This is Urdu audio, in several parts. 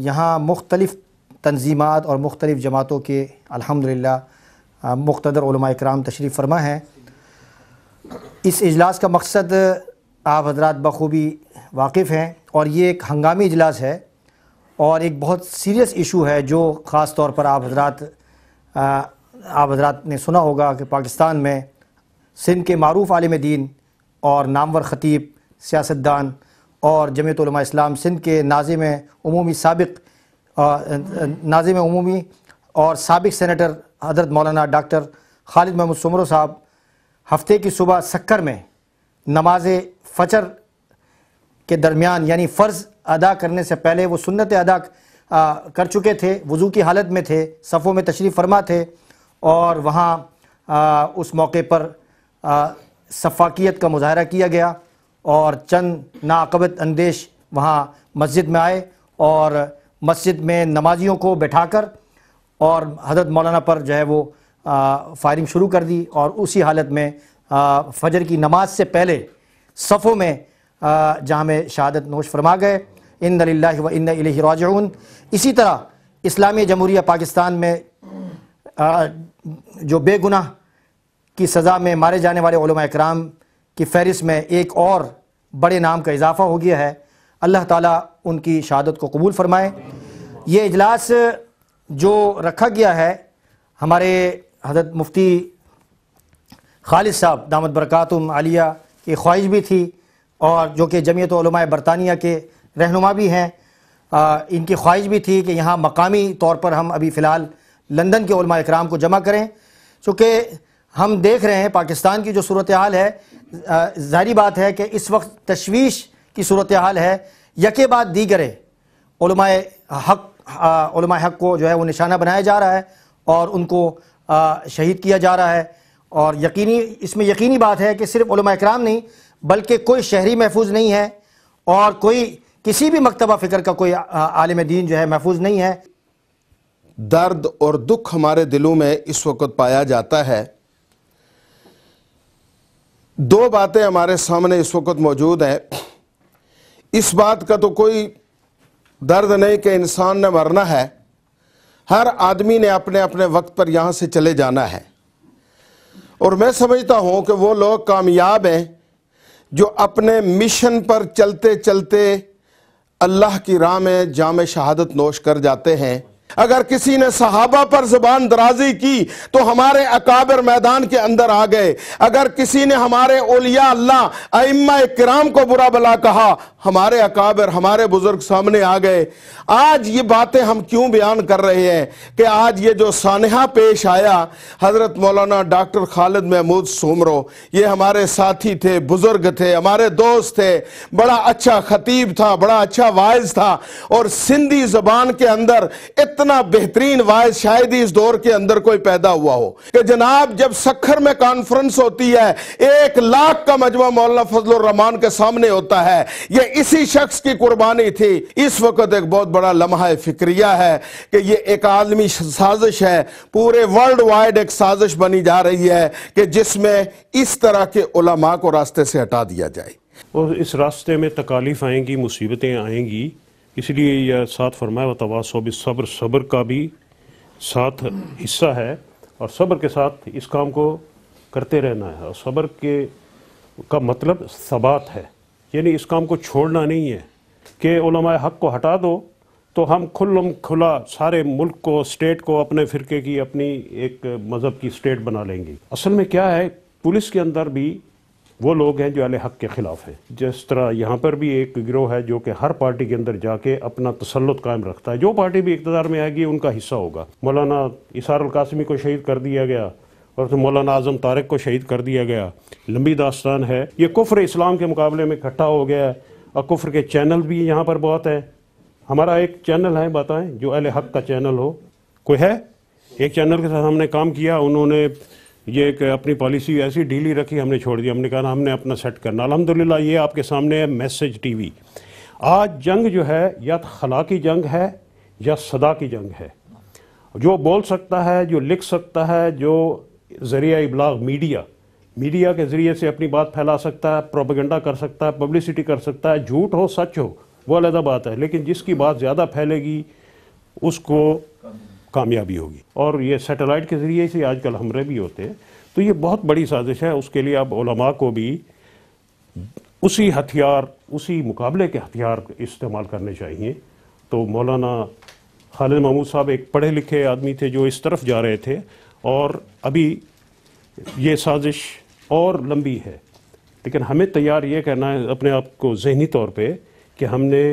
یہاں مختلف تنظیمات اور مختلف جماعتوں کے الحمدللہ مقتدر علماء اکرام تشریف فرما ہیں۔ اس اجلاس کا مقصد آپ حضرات بخوبی واقف ہیں، اور یہ ایک ہنگامی اجلاس ہے اور ایک بہت سیریس ایشو ہے جو خاص طور پر آپ حضرات نے سنا ہوگا کہ پاکستان میں سندھ کے معروف عالم دین اور نامور خطیب، سیاستدان اور جمعیت علماء اسلام سندھ کے ناظم عمومی اور سابق سینیٹر حضرت مولانا ڈاکٹر خالد محمود سومرو صاحب ہفتے کی صبح سکر میں نماز فجر کے درمیان یعنی فرض ادا کرنے سے پہلے وہ سنت ادا کر چکے تھے، وضو کی حالت میں تھے، صفوں میں تشریف فرما تھے، اور وہاں اس موقع پر سفاکیت کا مظاہرہ کیا گیا اور چند ناعاقبت اندیش وہاں مسجد میں آئے اور مسجد میں نمازیوں کو بٹھا کر اور حضرت مولانا پر جو ہے وہ فائرنگ شروع کر دی، اور اسی حالت میں فجر کی نماز سے پہلے صفوں میں جام شہادت نوش فرما گئے۔ انا للہ و انا الیہ راجعون۔ اسی طرح اسلامی جمہوریہ پاکستان میں جو بے گناہ کی سزا میں مارے جانے والے علماء اکرام کی فہرست میں ایک اور بڑے نام کا اضافہ ہو گیا ہے۔ اللہ تعالیٰ ان کی شہادت کو قبول فرمائے۔ یہ اجلاس جو رکھا گیا ہے، ہمارے حضرت مفتی خالد صاحب دامت برکاتہم عالیہ کی خواہش بھی تھی، اور جو کہ جمعیت علماء برطانیہ کے رہنما بھی ہیں، ان کی خواہش بھی تھی کہ یہاں مقامی طور پر ہم ابھی فی الحال لندن کے علماء اکرام کو جمع کریں، چونکہ ہم دیکھ رہے ہیں پاکستان کی جو صورتحال ہے، ظاہری بات ہے کہ اس وقت تشویش کی صورتحال ہے، یکے بعد دیگرے علماء حق کو جو ہے وہ نشانہ بنایا جا رہا ہے اور ان کو شہید کیا جا رہا ہے، اور اس میں یقینی بات ہے کہ صرف علماء اکرام نہیں بلکہ کوئی شہری محفوظ نہیں ہے، اور کسی بھی مکتبہ فکر کا کوئی عالم دین جو ہے محفوظ نہیں ہے۔ درد اور دکھ ہمارے دلوں میں اس وقت پایا جاتا ہے۔ دو باتیں ہمارے سامنے اس وقت موجود ہیں۔ اس بات کا تو کوئی درد نہیں کہ انسان نے مرنا ہے، ہر آدمی نے اپنے اپنے وقت پر یہاں سے چلے جانا ہے، اور میں سمجھتا ہوں کہ وہ لوگ کامیاب ہیں جو اپنے مشن پر چلتے چلتے اللہ کی راہ میں جام شہادت نوش کر جاتے ہیں۔ اگر کسی نے صحابہ پر زبان درازی کی تو ہمارے اکابر میدان کے اندر آ گئے، اگر کسی نے ہمارے اولیاء اللہ ائمہ کرام کو برا بلا کہا، ہمارے اکابر ہمارے بزرگ سامنے آ گئے۔ آج یہ باتیں ہم کیوں بیان کر رہے ہیں کہ آج یہ جو سانحہ پیش آیا، حضرت مولانا ڈاکٹر خالد محمود سومرو، یہ ہمارے ساتھی تھے، بزرگ تھے، ہمارے دوست تھے، بڑا اچھا خطیب تھا، بڑا اچھا واعظ تھا، اور سندھی زبان کے اندر اتنا بہترین واعظ شاید ہی اس دور کے اندر کوئی پیدا ہوا ہو کہ جناب جب سکھر میں کانفرنس ہوتی ہے 1,00,000 کا مجمع مولانا فضل الرحمان کے سامنے ہوتا ہے، یہ اسی شخص کی قربانی تھی۔ اس وقت ایک بہت بڑا لمحہ فکریہ ہے کہ یہ ایک عالمی سازش ہے، پورے ورلڈ وائڈ ایک سازش بنی جا رہی ہے کہ جس میں اس طرح کے علماء کو راستے سے ہٹا دیا جائے، اور اس راستے میں تکالیف آئیں گی، مصیبتیں آئیں گی، اس لیے یہ ساتھ فرمایا وتواصوا بالصبر، صبر کا بھی ساتھ حصہ ہے، اور صبر کے ساتھ اس کام کو کرتے رہنا ہے، اور صبر کا مطلب ثبات ہے، یعنی اس کام کو چھوڑنا نہیں ہے کہ علماء حق کو ہٹا دو تو ہم کھلا سارے ملک کو، اسٹیٹ کو، اپنے فرقے کی، اپنی ایک مذہب کی اسٹیٹ بنا لیں گے۔ اصل میں کیا ہے، پولیس کے اندر بھی وہ لوگ ہیں جو اہل حق کے خلاف ہیں، جس طرح یہاں پر بھی ایک گروہ ہے جو کہ ہر پارٹی کے اندر جا کے اپنا تسلط قائم رکھتا ہے، جو پارٹی بھی اقتدار میں آئے گی ان کا حصہ ہوگا۔ مولانا اسار القاسمی کو شہید کر دیا گیا، اور مولانا اعظم طارق کو شہید کر دیا گیا، لمبی داستان ہے۔ یہ کفر اسلام کے مقابلے میں اکٹھا ہو گیا ہے، اور کفر کے چینل بھی یہاں پر بہت ہیں۔ ہمارا ایک چینل ہے، بتائیں، جو اہل حق کا چینل ہو، کوئی ہے؟ ایک چینل کے ساتھ ہم نے کام کیا، انہوں نے یہ ایک اپنی پالیسی ایسی ڈھیلی رکھی، ہم نے چھوڑ دیا، ہم نے کہا ہم نے اپنا سیٹ کرنا۔ الحمدللہ یہ آپ کے سامنے ہے میسج ٹی وی۔ آج جنگ جو ہے یا خلا کی جنگ ہے یا صدا کی جنگ ہے۔ جو بول سکتا ہے، جو لکھ سکتا ہے، جو ذریعہ ابلاغ میڈیا کے ذریعے سے اپنی بات پھیلا سکتا ہے، پروپیگنڈا کر سکتا ہے، پبلسٹی کر سکتا ہے، جھوٹ ہو سچ ہو، وہ علیحدہ بات ہے، لیکن جس کی بات زیادہ پھیلے گی اس کو کامیابی ہوگی. اور یہ سیٹلائٹ کے ذریعے سے آج کل حملے بھی ہوتے ہیں، تو یہ بہت بڑی سازش ہے. اس کے لیے اب علماء کو بھی اسی ہتھیار، اسی مقابلے کے ہتھیار استعمال کرنے چاہیے. تو مولانا خالد محمود صاحب ایک پڑھے لکھے آدمی تھے جو اس طرف جا رہے تھے، اور ابھی یہ سازش اور لمبی ہے، لیکن ہمیں تیار یہ کرنا ہے اپنے آپ کو ذہنی طور پہ کہ ہم نے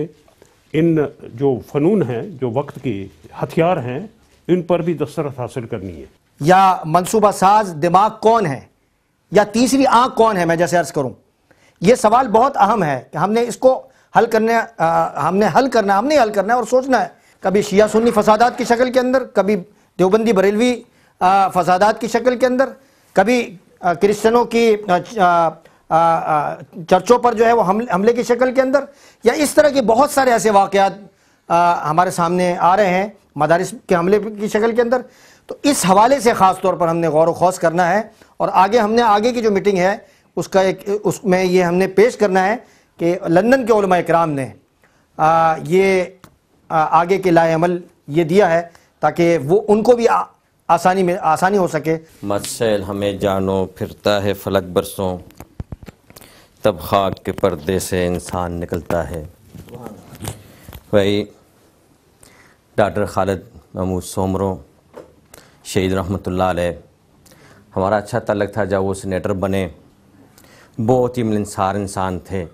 ان جو فنون ہیں، جو وقت کی ہتھیار ہیں، ان پر بھی دسترس حاصل کرنی ہے. یا منصوبہ ساز دماغ کون ہے، یا تیسری آنکھ کون ہے؟ میں جیسے عرض کروں، یہ سوال بہت اہم ہے کہ ہم نے اس کو حل کرنا، ہم نے حل کرنا ہے اور سوچنا ہے. کبھی شیعہ سنی فسادات کی شکل کے اندر، کبھی دیوبندی بریلوی فسادات کی شکل کے اندر، کبھی کرسچنوں کی چرچوں پر جو ہے وہ حملے کی شکل کے اندر، یا اس طرح کے بہت سارے ایسے واقعات ہمارے سامنے آ رہے ہیں مدارس کے حملے کی شکل کے اندر. تو اس حوالے سے خاص طور پر ہم نے غور و خوض کرنا ہے، اور آگے کی جو میٹنگ ہے اس میں یہ ہم نے پیش کرنا ہے کہ لندن کے علماء اکرام نے یہ آگے کے لائے عمل یہ دیا ہے تاکہ وہ ان کو بھی آسانی ہو سکے. مسائل ہمیں جانو پھرتا ہے فلک برسوں، تب خاک کے پردے سے انسان نکلتا ہے. وہی ڈاکٹر خالد محمود سومرو شہید رحمۃ اللہ علیہ، ہمارا اچھا تعلق تھا جب وہ سینیٹر بنے. بہت ہی ملنسار انسان تھے.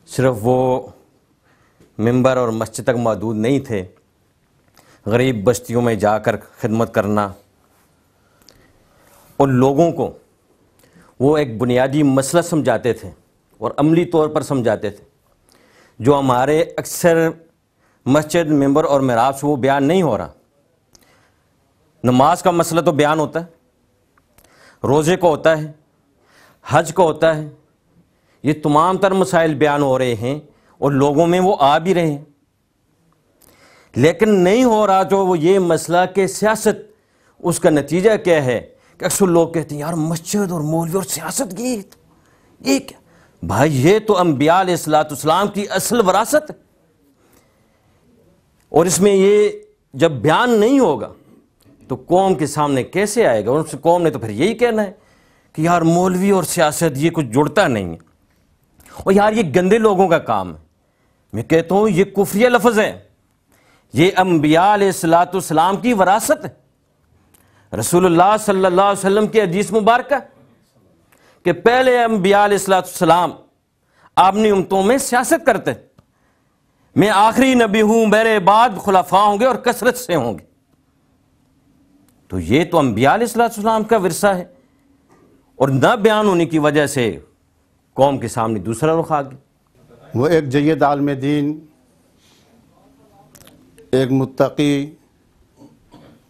صرف وہ ممبر اور مسجد تک محدود نہیں تھے، غریب بستیوں میں جا کر خدمت کرنا، اور لوگوں کو وہ ایک بنیادی مسئلہ سمجھاتے تھے اور عملی طور پر سمجھاتے تھے جو ہمارے اکثر مسجد ممبر اور محراب سے وہ بیان نہیں ہو رہا. نماز کا مسئلہ تو بیان ہوتا ہے، روزے کو ہوتا ہے، حج کو ہوتا ہے، یہ تمام تر مسائل بیان ہو رہے ہیں اور لوگوں میں وہ آ بھی رہے ہیں، لیکن نہیں ہو رہا جو وہ یہ مسئلہ کہ سیاست. اس کا نتیجہ کیا ہے کہ اکثر لوگ کہتے ہیں یار مسجد اور مولوی اور سیاست کی یہ کیا؟ بھائی یہ تو انبیاء علیہ السلام کی اصل وراثت ہے، اور اس میں یہ جب بیان نہیں ہوگا تو قوم کے سامنے کیسے آئے گا؟ اور قوم نے تو پھر یہی کہنا ہے کہ یار مولوی اور سیاست یہ کچھ جڑتا نہیں ہے، اور یار یہ گندے لوگوں کا کام ہے. میں کہتا ہوں یہ کفریہ لفظ ہے، یہ انبیاء علیہ السلام کی وراثت ہے. رسول اللہ صلی اللہ علیہ وسلم کی حدیث مبارکہ کہ پہلے انبیاء علیہ السلام اپنی امتوں میں سیاست کرتے، میں آخری نبی ہوں، میرے بعد خلفاء ہوں گے اور کثرت سے ہوں گے. تو یہ تو انبیاء علیہ السلام کا ورثہ ہے، اور نہ بیان ہونے کی وجہ سے قوم کے سامنے دوسرا رخ آ گیا. وہ ایک جید عالم دین، ایک متقی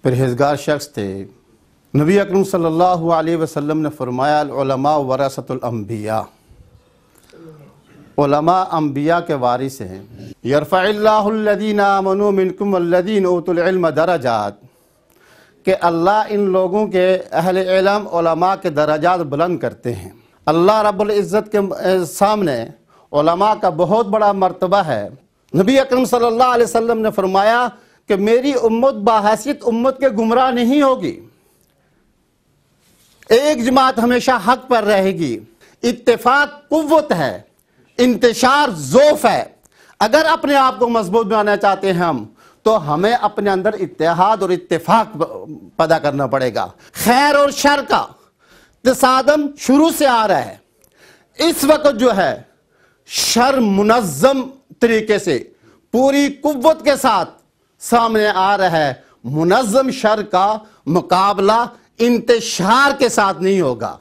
پرہیزگار شخص تھے. نبی اکرم صلی اللہ علیہ وسلم نے فرمایا العلماء ورثۃ الانبیاء، علماء انبیاء کے وارث ہیں. یرفع اللہ الذین آمنوا منکم والذین اوتوا العلم درجات، کہ اللہ ان لوگوں کے اہل علم علماء کے درجات بلند کرتے ہیں. اللہ رب العزت کے سامنے علماء کا بہت بڑا مرتبہ ہے. نبی اکرم صلی اللہ علیہ وسلم نے فرمایا کہ میری امت بحیثیت امت کے گمراہ نہیں ہوگی، ایک جماعت ہمیشہ حق پر رہے گی. اتفاق قوت ہے، انتشار ضعف ہے. اگر اپنے آپ کو مضبوط بنانا چاہتے ہیں ہم تو ہمیں اپنے اندر اتحاد اور اتفاق پیدا کرنا پڑے گا. خیر اور شر کا تصادم شروع سے آ رہا ہے. اس وقت جو ہے شر منظم طریقے سے پوری قوت کے ساتھ سامنے آ رہا ہے. منظم شر کا مقابلہ انتشار کے ساتھ نہیں ہوگا،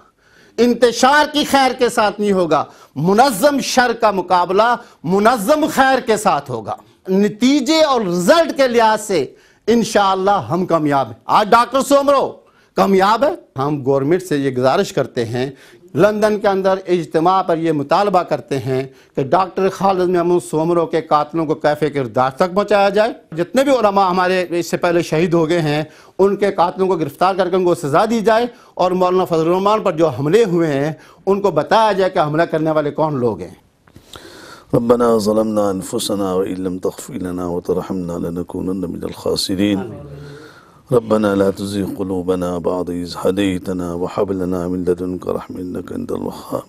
انتشار کی خیر کے ساتھ نہیں ہوگا. منظم شر کا مقابلہ منظم خیر کے ساتھ ہوگا. نتیجے اور رزلٹ کے لحاظ سے انشاءاللہ ہم کامیاب ہیں. آج ڈاکٹر سومرو کامیاب ہے. ہم گورنمنٹ سے یہ گزارش کرتے ہیں، لندن کے اندر اجتماع پر یہ مطالبہ کرتے ہیں کہ ڈاکٹر خالد محمود سومرو کے قاتلوں کو کیف کردار تک پہنچایا جائے. جتنے بھی علماء ہمارے اس سے پہلے شہید ہو گئے ہیں ان کے قاتلوں کو گرفتار کر کے ان کو سزا دی جائے، اور مولانا فضل الرحمان پر جو حملے ہوئے ہیں ان کو بتایا جائے کہ حملہ کرنے والے کون لوگ ہیں. ربنا ظلمنا أنفسنا وإن لم تغفر لنا وترحمنا لنكونن من الخاسرين ربنا لا تزغ قلوبنا بعد إذ هديتنا وهب لنا من لدنك رحمة إنك أنت الوهاب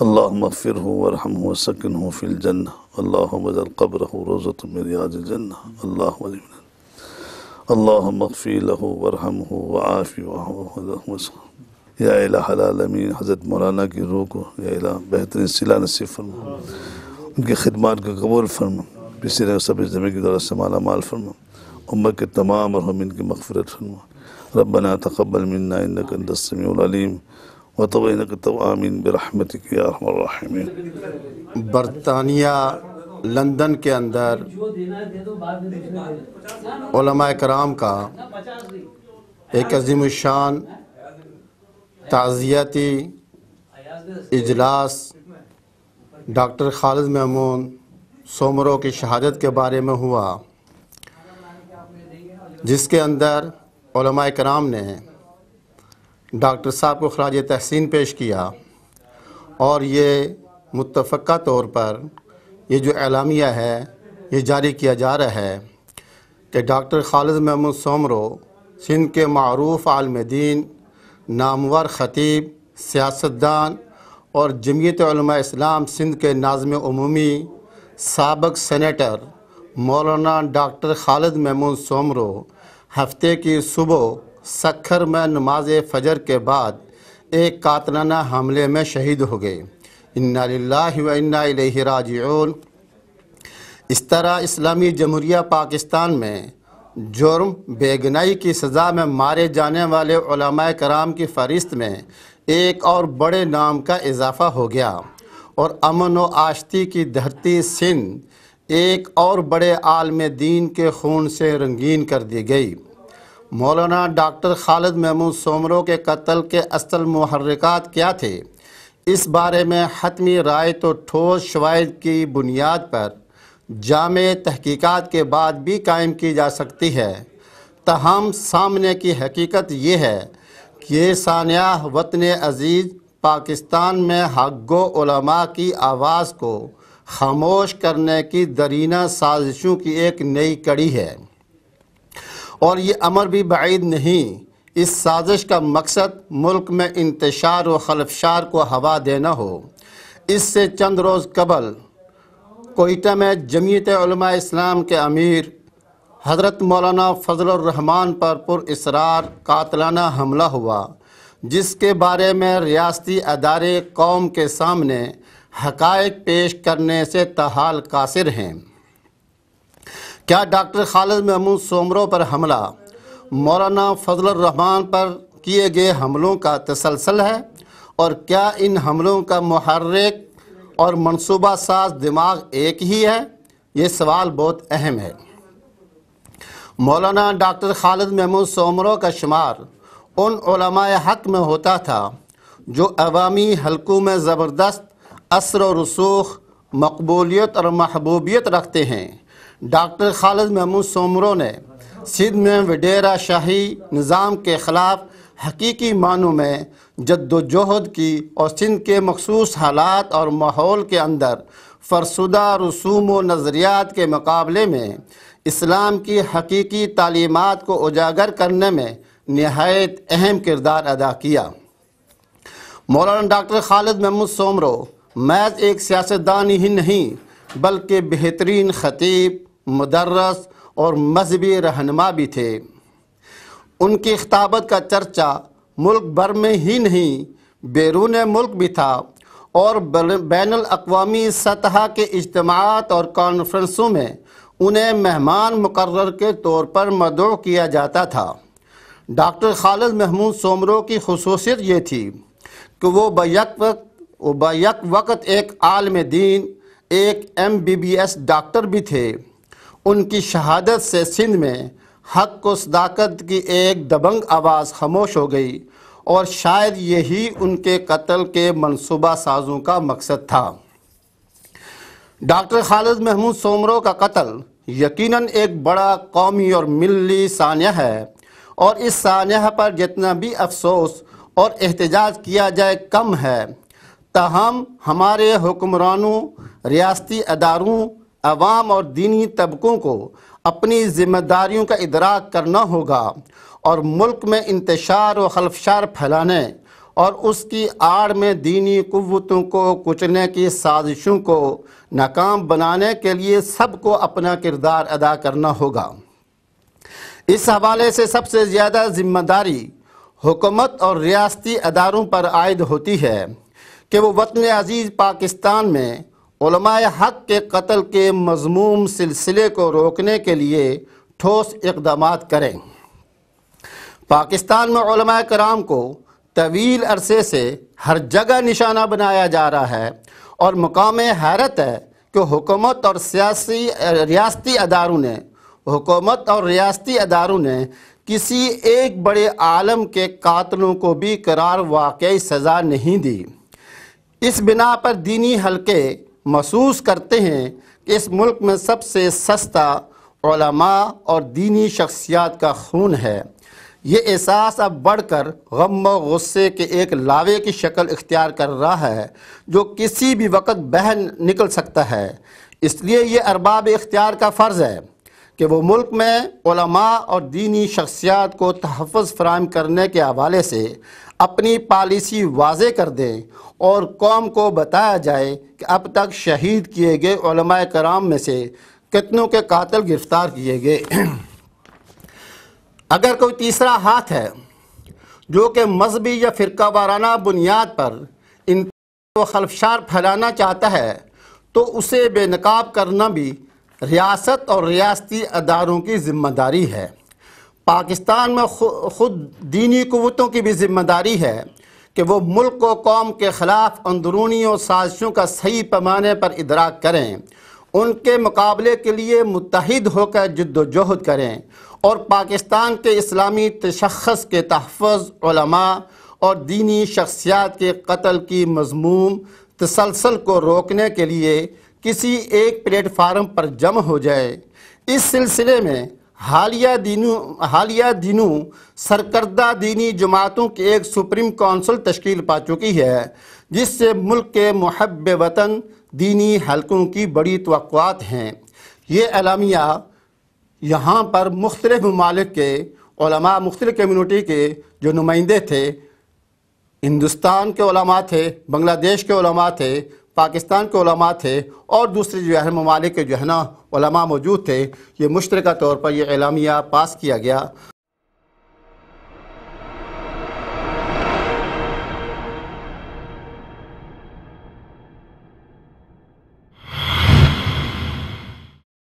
اللهم اغفره وارحمه وسكنه في الجنة اللهم اجعل قبره روضة من رياض الجنة اللهم اغفر له وارحمه وعافه وعافه یا الہ العالمین حضرت مولانا کی روح کو یا الہ بہترین صلہ نصیب فرما ان کی خدمات کو قبول فرما پسی رنگ سب زمین کی دولت سے مالا مال فرما امت کے تمام مرحومین کی مغفرت فرما ربنا تقبل منا انک انت السمیع العلیم وتب انک التواب آمین برحمتک یا ارحم الراحمین۔ برطانیہ لندن کے اندر علماء کرام کا ایک عظیم الشان تعزیتی اجلاس ڈاکٹر خالد محمود سومرو کی شہادت کے بارے میں ہوا، جس کے اندر علماء کرام نے ڈاکٹر صاحب کو خراج تحسین پیش کیا، اور یہ متفقہ طور پر یہ جو اعلامیہ ہے یہ جاری کیا جا رہا ہے کہ ڈاکٹر خالد محمود سومرو سندھ کے معروف عالم دین، نامور خطیب، سیاستدان اور جمعیت علماء اسلام سندھ کے ناظم عمومی سابق سینیٹر مولانا ڈاکٹر خالد محمود سومرو ہفتے کی صبح سکھر میں نماز فجر کے بعد ایک قاتلانہ حملے میں شہید ہو گئے۔ انا للہ و انا الیہ راجعون۔ اس طرح اسلامی جمہوریہ پاکستان میں جرم بے گنائی کی سزا میں مارے جانے والے علماء کرام کی فہرست میں ایک اور بڑے نام کا اضافہ ہو گیا، اور امن و آشتی کی دھرتی سندھ ایک اور بڑے عالم دین کے خون سے رنگین کر دی گئی۔ مولانا ڈاکٹر خالد محمود سومرو کے قتل کے اصل محرکات کیا تھے، اس بارے میں حتمی رائے تو ٹھوس شواہد کی بنیاد پر جامع تحقیقات کے بعد بھی قائم کی جا سکتی ہے، تاہم سامنے کی حقیقت یہ ہے کہ یہ سانحہ وطن عزیز پاکستان میں حق گو علماء کی آواز کو خاموش کرنے کی درینہ سازشوں کی ایک نئی کڑی ہے، اور یہ امر بھی بعید نہیں۔ اس سازش کا مقصد ملک میں انتشار و خلفشار کو ہوا دینا ہو۔ اس سے چند روز قبل کوئٹہ میں جمعیت علماء اسلام کے امیر حضرت مولانا فضل الرحمان پر پر اصرار قاتلانہ حملہ ہوا، جس کے بارے میں ریاستی ادارے قوم کے سامنے حقائق پیش کرنے سے تاحال قاصر ہیں۔ کیا ڈاکٹر خالد محمود سومرو پر حملہ مولانا فضل الرحمان پر کیے گئے حملوں کا تسلسل ہے، اور کیا ان حملوں کا محرک اور منصوبہ ساز دماغ ایک ہی ہے؟ یہ سوال بہت اہم ہے۔ مولانا ڈاکٹر خالد محمود سومرو کا شمار ان علماء حق میں ہوتا تھا جو عوامی حلقوں میں زبردست اثر و رسوخ، مقبولیت اور محبوبیت رکھتے ہیں۔ ڈاکٹر خالد محمود سومرو نے سندھ میں وڈیرا شاہی نظام کے خلاف حقیقی معنوں میں جد و جہد کی، اور سندھ کے مخصوص حالات اور ماحول کے اندر فرسودہ رسوم و نظریات کے مقابلے میں اسلام کی حقیقی تعلیمات کو اجاگر کرنے میں نہایت اہم کردار ادا کیا۔ مولانا ڈاکٹر خالد محمود سومرو محض ایک سیاستدان ہی نہیں بلکہ بہترین خطیب، مدرس اور مذہبی رہنما بھی تھے۔ ان کی خطابت کا چرچا ملک بھر میں ہی نہیں بیرون ملک بھی تھا، اور بین الاقوامی سطح کے اجتماعات اور کانفرنسوں میں انہیں مہمان مقرر کے طور پر مدعو کیا جاتا تھا۔ ڈاکٹر خالد محمود سومرو کی خصوصیت یہ تھی کہ وہ بیک وقت ایک عالم دین، ایک MBBS ڈاکٹر بھی تھے۔ ان کی شہادت سے سندھ میں حق و صداقت کی ایک دبنگ آواز خاموش ہو گئی، اور شاید یہی ان کے قتل کے منصوبہ سازوں کا مقصد تھا۔ ڈاکٹر خالد محمود سومرو کا قتل یقیناً ایک بڑا قومی اور ملی سانحہ ہے، اور اس سانحہ پر جتنا بھی افسوس اور احتجاج کیا جائے کم ہے، تاہم ہمارے حکمرانوں، ریاستی اداروں، عوام اور دینی طبقوں کو اپنی ذمہ داریوں کا ادراک کرنا ہوگا اور ملک میں انتشار و خلفشار پھیلانے اور اس کی آڑ میں دینی قوتوں کو کچلنے کی سازشوں کو ناکام بنانے کے لیے سب کو اپنا کردار ادا کرنا ہوگا۔ اس حوالے سے سب سے زیادہ ذمہ داری حکومت اور ریاستی اداروں پر عائد ہوتی ہے کہ وہ وطن عزیز پاکستان میں علماء حق کے قتل کے مذموم سلسلے کو روکنے کے لیے ٹھوس اقدامات کریں۔ پاکستان میں علماء کرام کو طویل عرصے سے ہر جگہ نشانہ بنایا جا رہا ہے اور مقام حیرت ہے کہ حکومت اور ریاستی اداروں نے کسی ایک بڑے عالم کے قاتلوں کو بھی قرار واقعی سزا نہیں دی۔ اس بنا پر دینی حلقے محسوس کرتے ہیں کہ اس ملک میں سب سے سستا علماء اور دینی شخصیات کا خون ہے۔ یہ احساس اب بڑھ کر غم و غصے کے ایک لاوے کی شکل اختیار کر رہا ہے جو کسی بھی وقت بہہ نکل سکتا ہے۔ اس لیے یہ ارباب اختیار کا فرض ہے کہ وہ ملک میں علماء اور دینی شخصیات کو تحفظ فراہم کرنے کے حوالے سے اپنی پالیسی واضح کر دیں اور قوم کو بتایا جائے کہ اب تک شہید کیے گئے علماء کرام میں سے کتنوں کے قاتل گرفتار کیے گئے۔ اگر کوئی تیسرا ہاتھ ہے جو کہ مذہبی یا فرقہ وارانہ بنیاد پر انتشار و خلفشار پھیلانا چاہتا ہے تو اسے بے نقاب کرنا بھی ریاست اور ریاستی اداروں کی ذمہ داری ہے۔ پاکستان میں خود دینی قوتوں کی بھی ذمہ داری ہے کہ وہ ملک و قوم کے خلاف اندرونی اور سازشوں کا صحیح پیمانے پر ادراک کریں، ان کے مقابلے کے لیے متحد ہو کر جد و جہد کریں اور پاکستان کے اسلامی تشخص کے تحفظ، علماء اور دینی شخصیات کے قتل کی مذموم تسلسل کو روکنے کے لیے کسی ایک پلیٹ فارم پر جمع ہو جائے۔ اس سلسلے میں حالیہ دنوں سرکردہ دینی جماعتوں کی ایک سپریم کونسل تشکیل پا چکی ہے جس سے ملک کے محب وطن دینی حلقوں کی بڑی توقعات ہیں۔ یہ اعلامیہ یہاں پر مختلف ممالک کے علماء، مختلف کمیونٹی کے جو نمائندے تھے، ہندوستان کے علماء تھے، بنگلہ دیش کے علماء تھے، پاکستان کے علماء تھے اور دوسرے جو ہے ممالک کے جو ہے نا علماء موجود تھے، یہ مشترکہ طور پر یہ اعلامیہ پاس کیا گیا۔